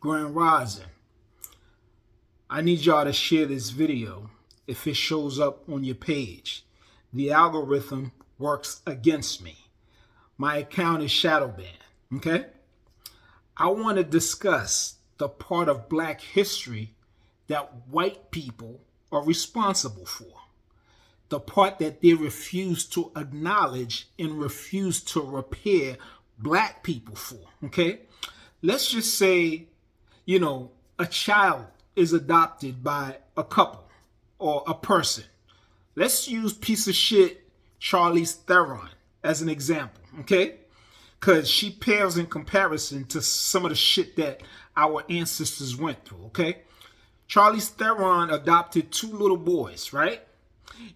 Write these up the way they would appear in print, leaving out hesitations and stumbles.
Grand Rising. I need y'all to share this video if it shows up on your page. The algorithm works against me. My account is shadow banned, okay? I want to discuss the part of black history that white people are responsible for. The part that they refuse to acknowledge and refuse to repair black people for, okay? Let's just say, a child is adopted by a couple or a person. Let's use piece of shit Charlize Theron as an example, okay? Because she pales in comparison to some of the shit that our ancestors went through, okay? Charlize Theron adopted two little boys, right?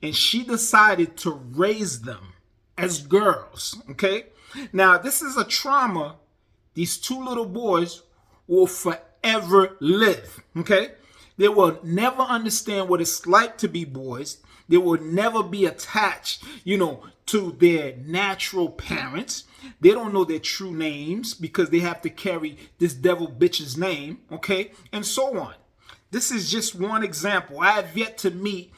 And she decided to raise them as girls, okay? Now, this is a trauma these two little boys will forever live, okay? They will never understand what it's like to be boys. They will never be attached, to their natural parents. They don't know their true names because they have to carry this devil bitch's name, okay? And so on. This is just one example. I have yet to meet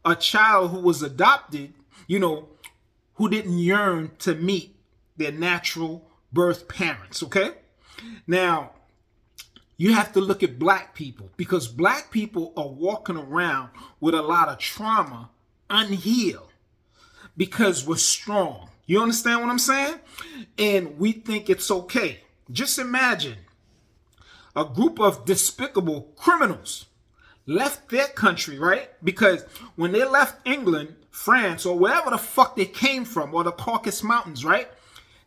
a child who was adopted, who didn't yearn to meet their natural birth parents, okay? Now, you have to look at black people because black people are walking around with a lot of trauma unhealed because we're strong. You understand what I'm saying? And we think it's okay. Just imagine a group of despicable criminals left their country, right? Because when they left England, France, or wherever the fuck they came from, or the Caucasus Mountains, right?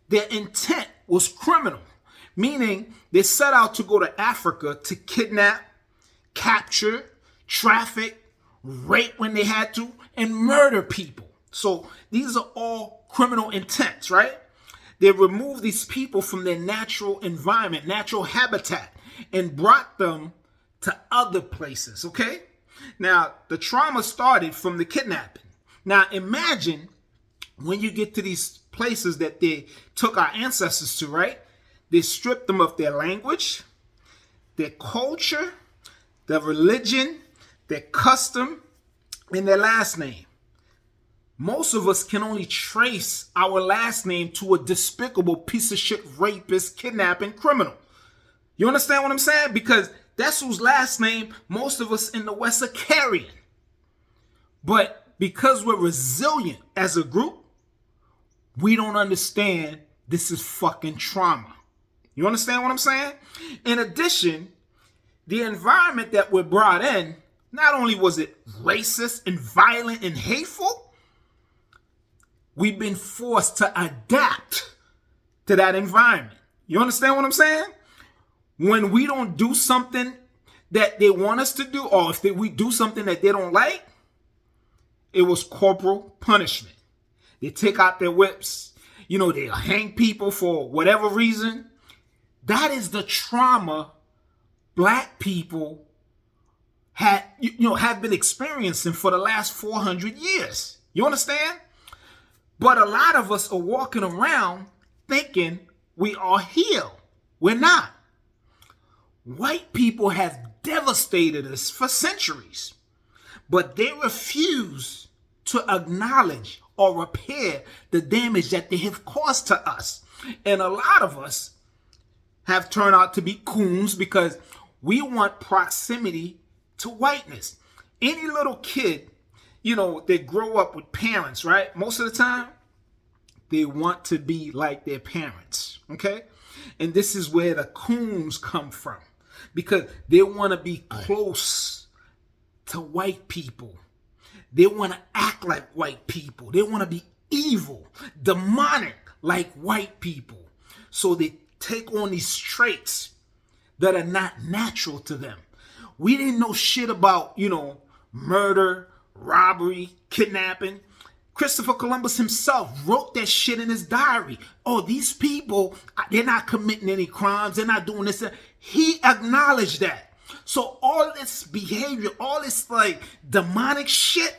Their intent was criminal, meaning they set out to go to Africa to kidnap, capture, traffic, rape when they had to, and murder people. So these are all criminal intents, right? They removed these people from their natural environment, natural habitat, and brought them to other places, okay? Now, the trauma started from the kidnapping. Now, imagine when you get to these places that they took our ancestors to, right? They stripped them of their language, their culture, their religion, their custom, and their last name. Most of us can only trace our last name to a despicable piece of shit rapist, kidnapping criminal. You understand what I'm saying? Because that's whose last name most of us in the West are carrying. But because we're resilient as a group, we don't understand this is fucking trauma. You understand what I'm saying? In addition, the environment that we're brought in, not only was it racist and violent and hateful, we've been forced to adapt to that environment. You understand what I'm saying? When we don't do something that they want us to do, or if we do something that they don't like, it was corporal punishment. They take out their whips, they'll hang people for whatever reason. That is the trauma black people have been experiencing for the last 400 years. You understand? But a lot of us are walking around thinking we are healed. We're not. White people have devastated us for centuries, but they refuse to acknowledge or repair the damage that they have caused to us. And a lot of us have turned out to be coons because we want proximity to whiteness. Any little kid, they grow up with parents, right? Most of the time, they want to be like their parents, okay? And this is where the coons come from because they want to be close to white people. They want to act like white people. They want to be evil, demonic like white people. So they take on these traits that are not natural to them. We didn't know shit about, murder, robbery, kidnapping. Christopher Columbus himself wrote that shit in his diary. Oh, these people, they're not committing any crimes. They're not doing this. He acknowledged that. So all this behavior, all this demonic shit,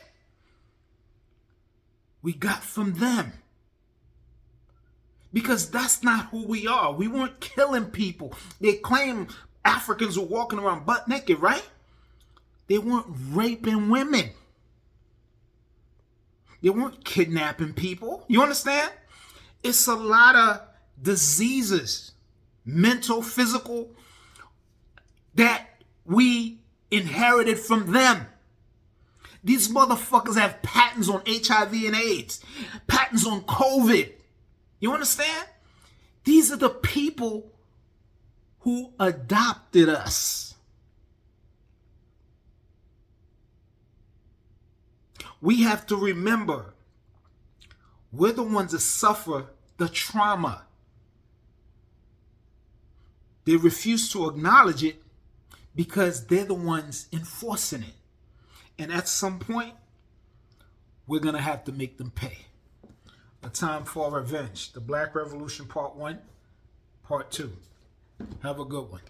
we got from them. Because that's not who we are. We weren't killing people. They claim Africans were walking around butt naked, right? They weren't raping women. They weren't kidnapping people. You understand? It's a lot of diseases, mental, physical, that we inherited from them. These motherfuckers have patents on HIV and AIDS, patents on COVID. You understand? These are the people who adopted us. We have to remember, we're the ones that suffer the trauma. They refuse to acknowledge it because they're the ones enforcing it. And at some point, we're going to have to make them pay. A Time for Revenge. The Black Revolution Part 1, Part 2. Have a good one.